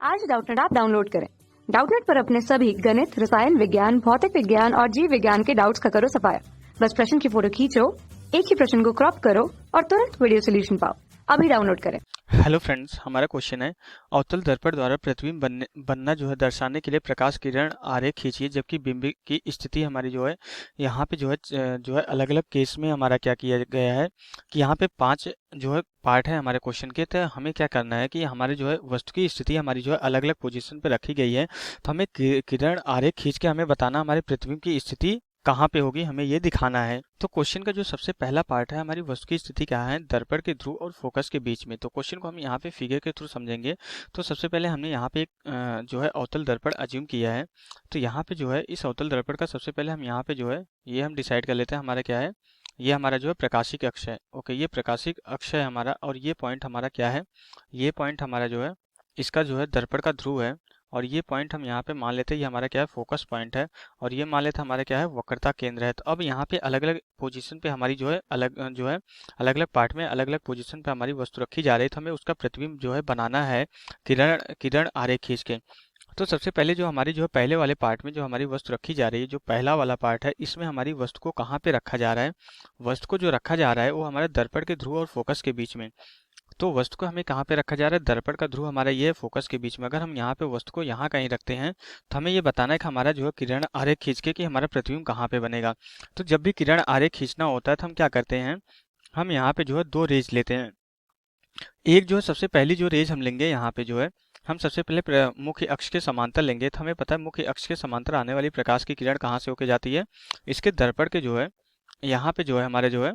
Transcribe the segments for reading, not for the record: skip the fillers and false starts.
आज Doubtnut app download करें। Doubtnut पर अपने सभी गणित, रसायन विज्ञान, भौतिक विज्ञान और जीव विज्ञान के डाउट्स का करो सफाया। बस प्रश्न की फोटो खींचो, एक ही प्रश्न को क्रॉप करो और तुरंत वीडियो सोल्यूशन पाओ। अभी डाउनलोड करें। हेलो फ्रेंड्स, हमारा क्वेश्चन है अवतल दर्पण द्वारा प्रतिबिंब बनना जो है दर्शाने के लिए प्रकाश किरण आरेख खींचिए, जबकि बिंब की स्थिति हमारी जो है यहाँ पे जो है अलग अलग केस में हमारा क्या किया गया है कि यहाँ पे 5 जो है पार्ट है हमारे क्वेश्चन के। तो हमें क्या करना है कि हमारे जो है वस्तु की स्थिति हमारी जो है अलग अलग पोजीशन पे रखी गई है, तो हमें किरण आरेख खींच के हमें बताना हमारे प्रतिबिंब की स्थिति कहाँ पे होगी, हमें ये दिखाना है। तो क्वेश्चन का जो सबसे पहला पार्ट है, हमारी वस्तु की स्थिति क्या है दर्पण के ध्रुव और फोकस के बीच में। तो क्वेश्चन को हम यहाँ पे फिगर के थ्रू समझेंगे। तो सबसे पहले हमने यहाँ पे एक जो है अवतल दर्पण अज्यूम किया है। तो यहाँ पे जो है इस अवतल दर्पण का सबसे पहले हम यहाँ पे जो है ये हम डिसाइड कर लेते हैं हमारा क्या है। ये हमारा जो है प्रकाशिक अक्ष है। ओके, ये प्रकाशिक अक्ष है हमारा, और ये पॉइंट हमारा क्या है, ये पॉइंट हमारा जो है इसका जो है दर्पण का ध्रुव है। और ये पॉइंट हम यहाँ पे मान लेते हैं ये हमारा क्या है फोकस पॉइंट है, और ये मान लेते हैं हमारा क्या है वक्रता केंद्र है। तो अब यहाँ पे अलग अलग पोजीशन पे हमारी जो है अलग अलग पार्ट में अलग अलग पोजीशन पे हमारी वस्तु रखी जा रही है। तो हमें उसका प्रतिबिंब जो है बनाना है किरण किरण आरेख खींच के। तो सबसे पहले जो हमारी जो है पहले वाले पार्ट में जो हमारी वस्तु रखी जा रही है, जो पहला वाला पार्ट है, इसमें हमारी वस्तु को कहाँ पे रखा जा रहा है। वस्तु को जो रखा जा रहा है वो हमारे दर्पण के ध्रुव और फोकस के बीच में। तो वस्तु को हमें कहाँ पे रखा जा रहा है, दर्पण का ध्रुव हमारा ये है फोकस के बीच में। अगर हम यहाँ पे वस्तु को यहाँ कहीं रखते हैं तो हमें ये बताना है कि हमारा जो है किरण आरेख खींच के कि हमारा प्रतिबिंब कहाँ पे बनेगा। तो जब भी किरण आरेख खींचना होता है तो हम क्या करते हैं, हम यहाँ पे जो है 2 रेज लेते हैं। एक जो है सबसे पहली जो रेज हम लेंगे यहाँ पे जो है हम सबसे पहले मुख्य अक्ष के समांतर लेंगे। तो हमें पता है मुख्य अक्ष के समांतर आने वाली प्रकाश की किरण कहाँ से होके जाती है, इसके दर्पण के जो है यहाँ पे जो है हमारे जो है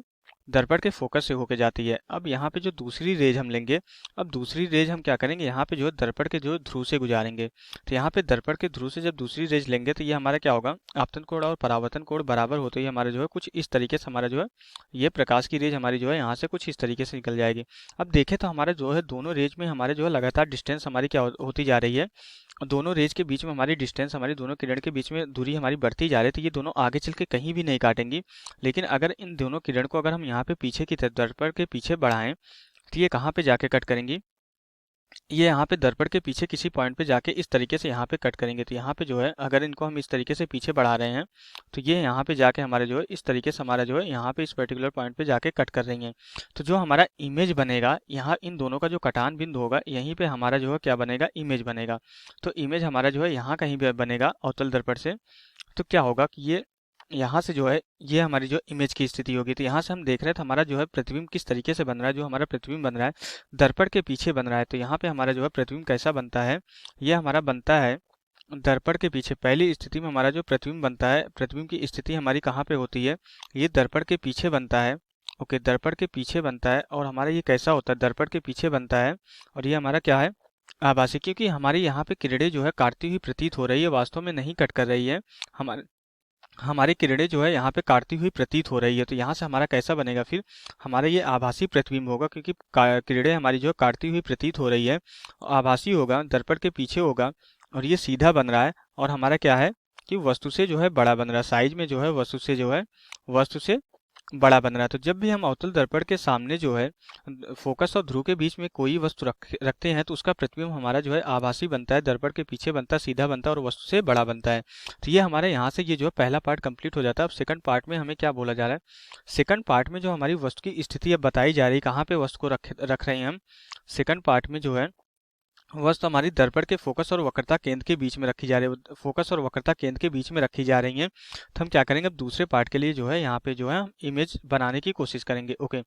दर्पण के फोकस से होके जाती है। अब यहाँ पे जो दूसरी रेज हम लेंगे, अब दूसरी रेज हम क्या करेंगे, यहाँ पे जो है दर्पण के जो ध्रुव से गुजारेंगे। तो यहाँ पे दर्पण के ध्रुव से जब दूसरी रेज लेंगे तो ये हमारा क्या होगा, आपतन कोण और परावर्तन कोण बराबर होते ही हमारा जो है कुछ इस तरीके से हमारा जो है ये प्रकाश की रेज हमारी जो है यहाँ से कुछ इस तरीके से निकल जाएगी। अब देखें तो हमारे जो है दोनों रेज में हमारे जो है लगातार डिस्टेंस हमारी क्या होती जा रही है, दोनों रेज के बीच में हमारी डिस्टेंस, हमारी दोनों किरण के बीच में दूरी हमारी बढ़ती जा रही है। तो ये दोनों आगे चल के कहीं भी नहीं काटेंगी। लेकिन अगर इन दोनों किरण को अगर हम यहाँ पे पीछे की तरफ दर्पण के पीछे बढ़ाएं तो ये कहाँ पे जाके कट करेंगी, ये यहाँ पे दर्पण के पीछे किसी पॉइंट पे जाके इस तरीके से यहाँ पे कट करेंगे। तो यहाँ पे जो है अगर इनको हम इस तरीके से पीछे बढ़ा रहे हैं तो ये यहाँ पे जाके हमारे जो है इस तरीके से हमारा जो है यहाँ पे इस पर्टिकुलर पॉइंट पे जाके कट कर रही हैं। तो जो हमारा इमेज बनेगा यहाँ इन दोनों का जो कटान बिंदु होगा यहीं पे हमारा जो है क्या बनेगा, इमेज बनेगा। तो इमेज हमारा जो है यहाँ कहीं भी बनेगा अवतल दर्पण से। तो क्या होगा कि ये यहाँ से जो है ये हमारी जो इमेज की स्थिति होगी। तो यहाँ से हम देख रहे थे हमारा जो है प्रतिबिंब किस तरीके से बन रहा है। जो हमारा प्रतिबिंब बन रहा है दर्पण के पीछे बन रहा है। तो यहाँ पे हमारा जो है प्रतिबिंब कैसा बनता है, ये हमारा बनता है दर्पण के पीछे। पहली स्थिति में हमारा जो प्रतिबिंब बनता है, प्रतिबिंब की स्थिति हमारी कहाँ पे होती है, ये दर्पण के पीछे बनता है। ओके, दर्पण के पीछे बनता है और हमारा ये कैसा होता है, दर्पण के पीछे बनता है। और ये हमारा क्या है, आभासी, क्योंकि हमारे यहाँ पे किरणें जो है काटती हुई प्रतीत हो रही है, वास्तव में नहीं कट कर रही है। हमारी किरणें जो है यहाँ पे काटती हुई प्रतीत हो रही है। तो यहाँ से हमारा कैसा बनेगा, फिर हमारा ये आभासी प्रतिबिंब होगा, क्योंकि किरणें हमारी जो है काटती हुई प्रतीत हो रही है, आभासी होगा, दर्पण के पीछे होगा और ये सीधा बन रहा है। और हमारा क्या है कि वस्तु से जो है बड़ा बन रहा है, साइज में जो है वस्तु से बड़ा बन रहा है। तो जब भी हम अवतल दर्पण के सामने जो है फोकस और ध्रुव के बीच में कोई वस्तु रखते हैं तो उसका प्रतिबिंब हमारा जो है आभासी बनता है, दर्पण के पीछे बनता है, सीधा बनता है और वस्तु से बड़ा बनता है। तो ये हमारे यहाँ से ये जो है पहला पार्ट कंप्लीट हो जाता है। अब सेकंड पार्ट में हमें क्या बोला जा रहा है, सेकंड पार्ट में जो हमारी वस्तु की स्थिति अब बताई जा रही है, कहाँ पे वस्तु को रख रहे हैं हम। सेकंड पार्ट में जो है वस्तु हमारी दर्पण के फोकस और वक्रता केंद्र के बीच में रखी जा रही है, फोकस और वक्रता केंद्र के बीच में रखी जा रही हैं। तो हम क्या करेंगे, अब दूसरे पार्ट के लिए जो है यहाँ पे जो है हम इमेज बनाने की कोशिश करेंगे। ओके,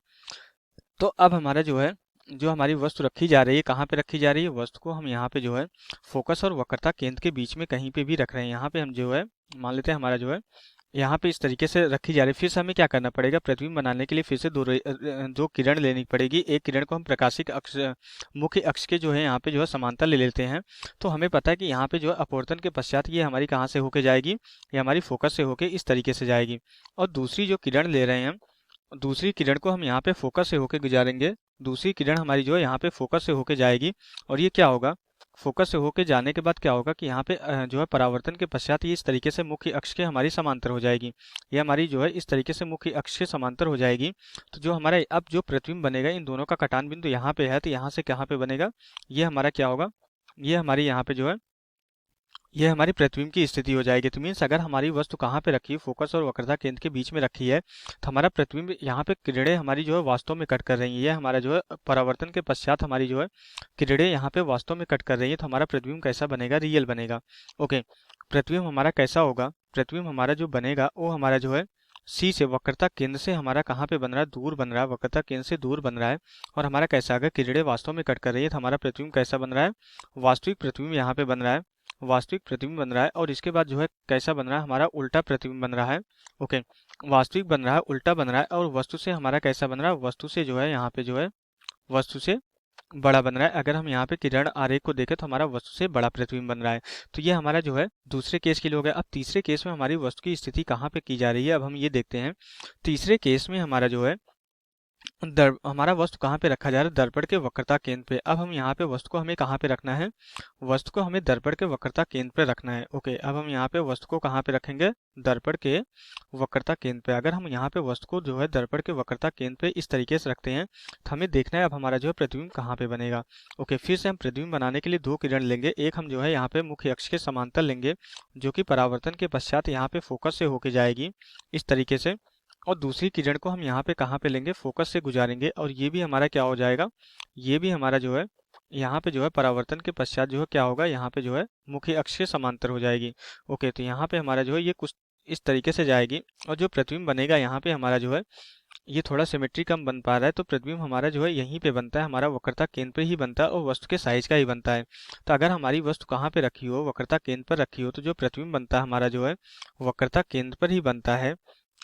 तो अब हमारा जो है जो हमारी वस्तु रखी जा रही है, कहाँ पे रखी जा रही है, वस्तु को हम यहाँ पे जो है फोकस और वक्रता केंद्र के बीच में कहीं पे भी रख रहे हैं। यहाँ पे हम जो है मान लेते हैं हमारा जो है यहाँ पे इस तरीके से रखी जा रही है। फिर से हमें क्या करना पड़ेगा, प्रतिबिंब बनाने के लिए फिर से दो किरण लेनी पड़ेगी। एक किरण को हम प्रकाशिक अक्ष मुख्य अक्ष के जो है यहाँ पे जो है समांतर ले लेते हैं। तो हमें पता है कि यहाँ पे जो है अपवर्तन के पश्चात ये हमारी कहाँ से होके जाएगी, ये हमारी फोकस से होके इस तरीके से जाएगी। और दूसरी जो किरण ले रहे हैं हम, दूसरी किरण को हम यहाँ पे फोकस से होके गुजारेंगे। दूसरी किरण हमारी जो है यहाँ पे फोकस से होके जाएगी और ये क्या होगा, फोकस से होके जाने के बाद क्या होगा कि यहाँ पे जो है परावर्तन के पश्चात ये इस तरीके से मुख्य अक्ष के हमारी समांतर हो जाएगी। ये हमारी जो है इस तरीके से मुख्य अक्ष के समांतर हो जाएगी। तो जो हमारा अब जो प्रतिबिंब बनेगा इन दोनों का कटान बिंदु यहाँ पे है, तो यहाँ से कहाँ पे बनेगा, ये हमारा क्या होगा, ये हमारी यहाँ पे जो है ये हमारी प्रतिबिंब की स्थिति हो जाएगी। तो मीन्स अगर हमारी वस्तु कहाँ पे रखी है, फोकस और वक्रता केंद्र के बीच में रखी है, तो हमारा प्रतिबिंब यहाँ पे किरणें हमारी जो है वास्तव में कट कर रही है। ये हमारा जो है परावर्तन के पश्चात हमारी जो है किरणें यहाँ पे वास्तव में कट कर रही है। तो हमारा प्रतिबिंब कैसा बनेगा, रियल बनेगा। ओके, प्रतिबिंब हमारा कैसा होगा, प्रतिबिंब हमारा जो बनेगा वो हमारा जो है सी से, वक्रता केंद्र से हमारा कहाँ पे बन रहा है, दूर बन रहा है, वक्रता केंद्र से दूर बन रहा है। और हमारा कैसा, अगर किरणें वास्तव में कट कर रही है तो हमारा प्रतिबिंब कैसा बन रहा है, वास्तविक प्रतिबिंब यहाँ पे बन रहा है, वास्तविक प्रतिबिंब बन रहा है। और इसके बाद जो है कैसा बन रहा है, हमारा उल्टा प्रतिबिंब बन रहा है। ओके, वास्तविक बन रहा है, उल्टा बन रहा है। और वस्तु से हमारा कैसा बन रहा है, वस्तु से जो है यहाँ पे जो है वस्तु से बड़ा बन रहा है। अगर हम यहाँ पे किरण आरेख को देखें तो हमारा वस्तु से बड़ा प्रतिबिंब बन रहा है। तो ये हमारा जो है दूसरे केस के लिए हो गया। अब तीसरे केस में हमारी वस्तु की स्थिति कहाँ पे की जा रही है, अब हम ये देखते हैं। तीसरे केस में हमारा जो है हमारा वस्तु कहाँ पे रखा जा रहा है, दर्पण के वक्रता केंद्र पे। अब हम यहाँ पे वस्तु को हमें कहाँ पे रखना है, वस्तु को हमें दर्पण के वक्रता केंद्र पे रखना है। ओके, अब हम यहाँ पे वस्तु को कहाँ पे रखेंगे, दर्पण के वक्रता केंद्र पे। अगर हम यहाँ पे वस्तु को जो है दर्पण के वक्रता केंद्र पे इस तरीके से रखते हैं तो हमें देखना है अब हमारा जो है प्रतिबिंब कहाँ पे बनेगा। ओके, फिर से हम प्रतिबिंब बनाने के लिए दो किरण लेंगे। एक हम जो है यहाँ पे मुख्य अक्ष के समांतर लेंगे, जो कि परावर्तन के पश्चात यहाँ पे फोकस से होके जाएगी इस तरीके से। और दूसरी किरण को हम यहाँ पे कहाँ पे लेंगे, फोकस से गुजारेंगे। और ये भी हमारा क्या हो जाएगा, ये भी हमारा जो है यहाँ पे जो है परावर्तन के पश्चात जो है क्या होगा, यहाँ पे जो है मुख्य अक्ष के समांतर हो जाएगी। ओके, तो यहाँ पे हमारा जो है ये कुछ इस तरीके से जाएगी। और जो प्रतिबिंब बनेगा यहाँ पे हमारा जो है ये थोड़ा सिमेट्री कम बन पा रहा है, तो प्रतिबिंब हमारा जो है यहीं पे बनता है, हमारा वक्रता केंद्र पे ही बनता है और वस्तु के साइज का ही बनता है। तो अगर हमारी वस्तु कहाँ पे रखी हो, वक्रता केंद्र पर रखी हो, तो जो प्रतिबिंब बनता है हमारा जो है वक्रता केंद्र पर ही बनता है।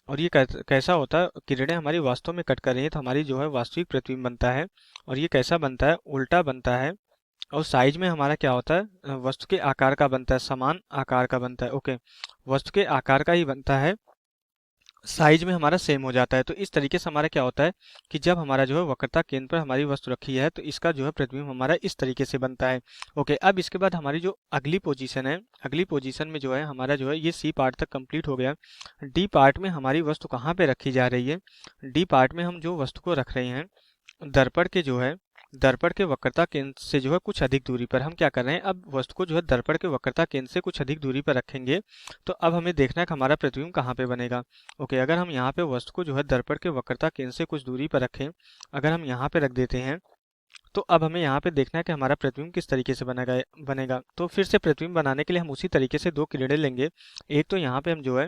और ये कैसा होता है, किरणें हमारी वास्तव में कट कर रही है तो हमारी जो है वास्तविक प्रतिबिंब बनता है। और ये कैसा बनता है, उल्टा बनता है। और साइज में हमारा क्या होता है, वस्तु के आकार का बनता है, समान आकार का बनता है। ओके, वस्तु के आकार का ही बनता है, साइज में हमारा सेम हो जाता है। तो इस तरीके से हमारा क्या होता है कि जब हमारा जो है वक्रता केंद्र पर हमारी वस्तु रखी है तो इसका जो है प्रतिबिंब हमारा इस तरीके से बनता है। ओके, अब इसके बाद हमारी जो अगली पोजीशन है, अगली पोजीशन में जो है हमारा जो है ये सी पार्ट तक कंप्लीट हो गया। डी पार्ट में हमारी वस्तु कहाँ पे रखी जा रही है, डी पार्ट में हम जो वस्तु को रख रहे हैं दर्पण के जो है दर्पण के वक्रता केंद्र से जो है कुछ अधिक दूरी पर। हम क्या कर रहे हैं, अब वस्तु को जो है दर्पण के वक्रता केंद्र से कुछ अधिक दूरी पर रखेंगे। तो अब हमें देखना है कि हमारा प्रतिबिंब कहाँ पे बनेगा। ओके, अगर हम यहाँ पे वस्तु को जो है दर्पण के वक्रता केंद्र से कुछ दूरी पर रखें, अगर हम यहाँ पे रख देते हैं, तो अब हमें यहाँ पे देखना है कि हमारा प्रतिबिंब किस तरीके से बनेगा। तो फिर से प्रतिबिंब बनाने के लिए हम उसी तरीके से दो किरणें लेंगे। एक तो यहाँ पे हम जो है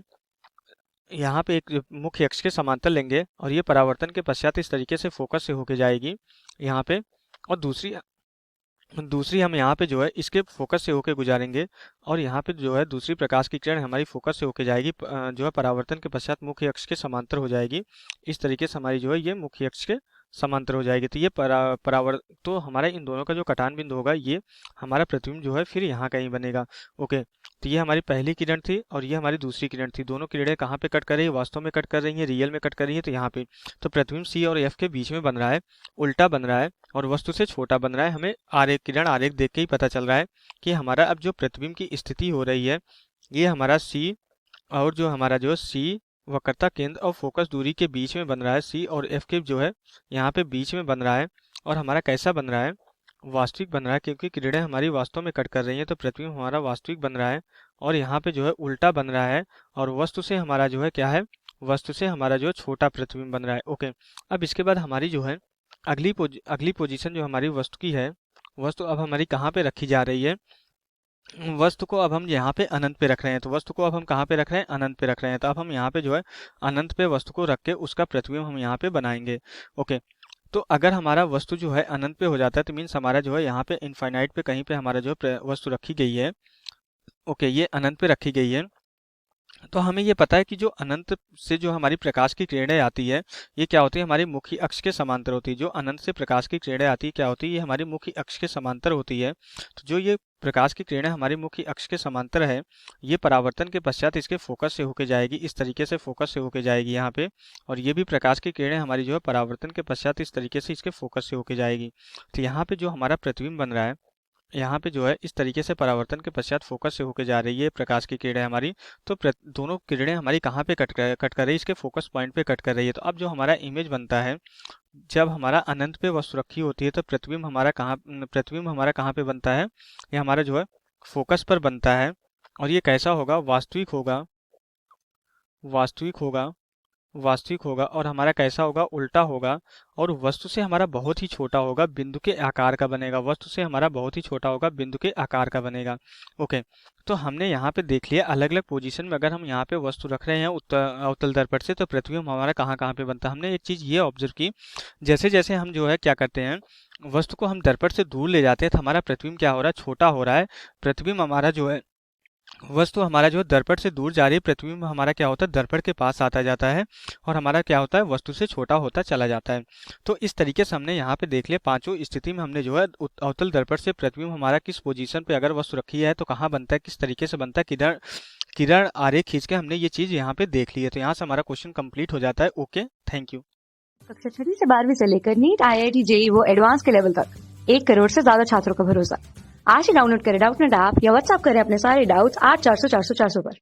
यहाँ पे एक मुख्य अक्ष के समांतर लेंगे और ये परावर्तन के पश्चात इस तरीके से फोकस से होके जाएगी यहाँ पे। और दूसरी हम यहाँ पे जो है इसके फोकस से होके गुजारेंगे। और यहाँ पे जो है दूसरी प्रकाश की किरण हमारी फोकस से होके जाएगी, जो है परावर्तन के पश्चात मुख्य अक्ष के समांतर हो जाएगी। इस तरीके से हमारी जो है ये मुख्य अक्ष के समांतर हो जाएगी। तो ये तो हमारा इन दोनों का जो कटान बिंदु होगा ये हमारा प्रतिबिंब जो है फिर यहाँ कहीं बनेगा। ओके, तो ये हमारी पहली किरण थी और ये हमारी दूसरी किरण थी। दोनों किरणें कहाँ पे कट कर रही है, वास्तव में कट कर रही है, रियल में कट कर रही है, तो यहाँ पे। तो प्रतिबिंब सी और एफ के बीच में बन रहा है, उल्टा बन रहा है और वस्तु से छोटा बन रहा है। हमें आरेख, किरण आरेख देख के ही पता चल रहा है कि हमारा अब जो प्रतिबिंब की स्थिति हो रही है ये हमारा सी और जो हमारा जो सी वक्रता केंद्र और फोकस दूरी के बीच में बन रहा है, सी और एफ के जो है यहाँ पे बीच में बन रहा है। और हमारा कैसा बन रहा है, वास्तविक बन रहा है, क्योंकि किरणें हमारी वास्तव में कट कर रही हैं तो प्रतिबिंब हमारा वास्तविक बन रहा है। और यहाँ पे जो है उल्टा बन रहा है और वस्तु से हमारा जो है क्या है, वस्तु से हमारा जो है छोटा प्रतिबिंब बन रहा है। ओके, अब इसके बाद हमारी जो है अगली पोजीशन जो हमारी वस्तु की है, वस्तु अब हमारी कहाँ पे रखी जा रही है, वस्तु को अब हम यहाँ पे अनंत पे रख रहे हैं। तो वस्तु को अब हम कहाँ पे रख रहे हैं, अनंत पे रख रहे हैं। तो अब हम यहाँ पे जो है अनंत पे वस्तु को रख के उसका प्रतिबिंब हम यहाँ पे बनाएंगे। ओके, तो अगर हमारा वस्तु जो है अनंत पे हो जाता है तो मीन्स हमारा जो है यहाँ पे इनफाइनाइट पे कहीं पे हमारा जो है वस्तु रखी गई है। ओके, ये अनंत पे रखी गई है। तो हमें ये पता है कि जो अनंत से जो हमारी प्रकाश की किरणें आती है ये क्या होती है, हमारी मुख्य अक्ष के समांतर होती है। जो अनंत से प्रकाश की किरणें आती है क्या होती है, ये हमारी मुख्य अक्ष के समांतर होती है। तो जो ये प्रकाश की किरणें हमारी मुख्य अक्ष के समांतर है, ये परावर्तन के पश्चात इसके फोकस से होके जाएगी, इस तरीके से फोकस से होके जाएगी यहाँ पे। और ये भी प्रकाश की किरणें हमारी जो है परावर्तन के पश्चात इस तरीके से इसके फोकस से होके जाएगी। तो यहाँ पे जो हमारा प्रतिबिंब बन रहा है, यहाँ पे जो है इस तरीके से परावर्तन के पश्चात फोकस से होके जा रही है प्रकाश की किरणें हमारी। तो दोनों किरणें हमारी कहाँ पे कट कर रही है, इसके फोकस पॉइंट पे कट कर रही है। तो अब जो हमारा इमेज बनता है जब हमारा अनंत पे वस्तु रखी होती है तो प्रतिबिंब हमारा कहाँ पे बनता है? ये हमारा जो है फोकस पर बनता है। और ये कैसा होगा? वास्तविक होगा, वास्तविक होगा, वास्तविक होगा। और हमारा कैसा होगा? उल्टा होगा। और वस्तु से हमारा बहुत ही छोटा होगा, बिंदु के आकार का बनेगा। वस्तु से हमारा बहुत ही छोटा होगा, बिंदु के आकार का बनेगा। ओके, तो हमने यहाँ पे देख लिया अलग अलग पोजीशन में अगर हम यहाँ पे वस्तु रख रहे हैं अवतल दर्पण से तो प्रतिबिंब हमारा कहाँ कहाँ पे बनता है। हमने एक चीज़ ये ऑब्जर्व की, जैसे जैसे हम जो है क्या करते हैं, वस्तु को हम दर्पण से दूर ले जाते हैं तो हमारा प्रतिबिंब क्या हो रहा है? छोटा हो रहा है। प्रतिबिंब हमारा जो है, वस्तु हमारा जो है दर्पण से दूर जा रही है, प्रतिबिंब हमारा क्या होता है? दर्पण के पास आता जाता है और हमारा क्या होता है? वस्तु से छोटा होता चला जाता है। तो इस तरीके से हमने यहाँ पे देख लिया पांचों स्थिति में हमने जो है अवतल दर्पण से प्रतिबिंब हमारा किस पोजीशन पे अगर वस्तु रखी है तो कहाँ बनता है, किस तरीके से बनता है, किधर किरण आरेख खींच के हमने ये चीज यहाँ पे देख ली है। तो यहाँ से हमारा क्वेश्चन कंप्लीट हो जाता है। Okay, thank you. कक्षा 6 से 12वीं से लेकर नीट, IIT, JEE वो एडवांस के लेवल तक 1 करोड़ से ज्यादा छात्रों का भरोसा। आज ही डाउनलोड करें डाउटनेट ऐप या व्हाट्सएप करें अपने सारे डाउट्स 8400 400 400 पर।